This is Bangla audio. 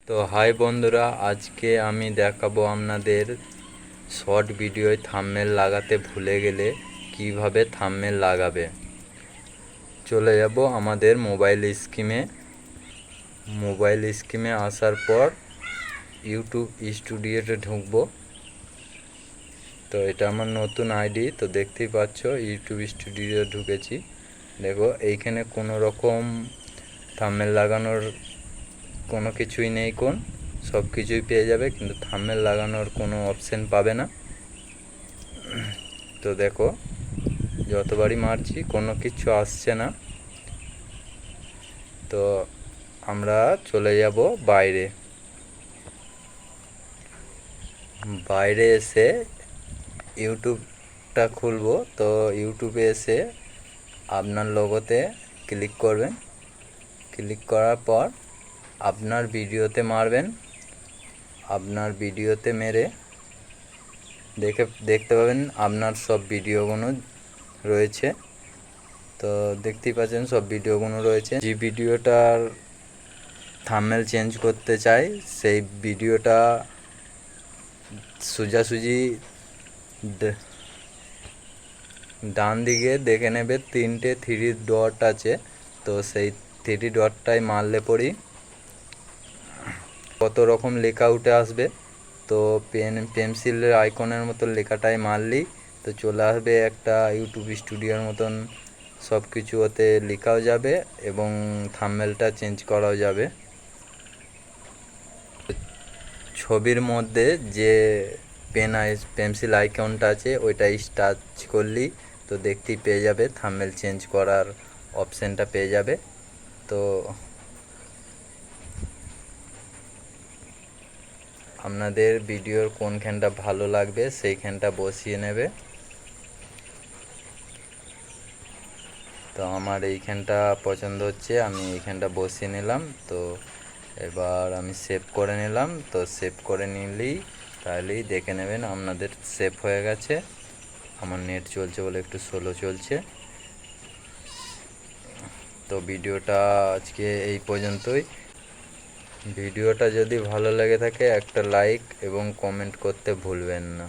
তো হাই বন্ধুরা, আজকে আমি দেখাবো আপনাদের শর্ট ভিডিওয় থাম্বনেল লাগাতে ভুলে গেলে কিভাবে থাম্বনেল লাগাবে। চলে যাব আমাদের মোবাইল স্ক্রিনে আসার পর ইউটিউব স্টুডিওতে ঢুকবো। তো এটা আমার নতুন আইডি, তো দেখতেই পাচ্ছ ইউটিউব স্টুডিও ঢুকেছি। দেখো এইখানে কোনো রকম থাম্বনেল লাগানোর কোনো কিছুই নেই, সব কিছুই পেয়ে যাবে, কিন্তু থাম্বনেল লাগানোর কোনো অপশন পাবে না। তো দেখো যতবারই মারছি কোনো কিছু আসছে না। তো আমরা চলে যাব বাইরে এসে ইউটিউবটা খুলবো। তো ইউটিউবে এসে আপনার লোগোতে ক্লিক করবেন। ক্লিক করার পর আপনার ভিডিওতে মারবেন। আপনার ভিডিওতে মেরে দেখতে পাবেন আপনার সব ভিডিওগুলো রয়েছে। তো দেখতেই পাচ্ছেন সব ভিডিওগুলো রয়েছে। যে ভিডিওটার থাম্বনেল চেঞ্জ করতে চাই সেই ভিডিওটা সোজাসুজি ডান দিকে দেখে নেবে, 3টে থ্রি ডট আছে। তো সেই থ্রি ডটটাই মারলে পরেই কত রকম লেখা উঠে আসবে। তো পেন্সিলের আইকনের মতো লেখাটাই মারলেই তো চলে আসবে একটা ইউটিউব স্টুডিওর মতন, সব কিছু ওতে লেখাও যাবে এবং থাম্বনেলটা চেঞ্জ করাও যাবে। ছবির মধ্যে যে পেন্সিল আইকনটা আছে ওইটা টাচ করলেই তো দেখতেই পেয়ে যাবে, থাম্বনেল চেঞ্জ করার অপশানটা পেয়ে যাবে। তো আপনাদের ভিডিওর কোনখানটা ভালো লাগবে সেইখানটা বসিয়ে নেবে। তো আমার এইখানটা পছন্দ হচ্ছে, আমি এইখানটা বসিয়ে নিলাম। তো এবার আমি সেভ করে নিলাম। তো সেভ করে নিলেই তাহলেই দেখে নেবেন আপনাদের সেভ হয়ে গেছে। আমার নেট চলছে বলে একটু স্লো চলছে। তো ভিডিওটা আজকে এই পর্যন্তই। ভিডিওটা যদি ভালো লেগে থাকে একটা লাইক এবং কমেন্ট করতে ভুলবেন না।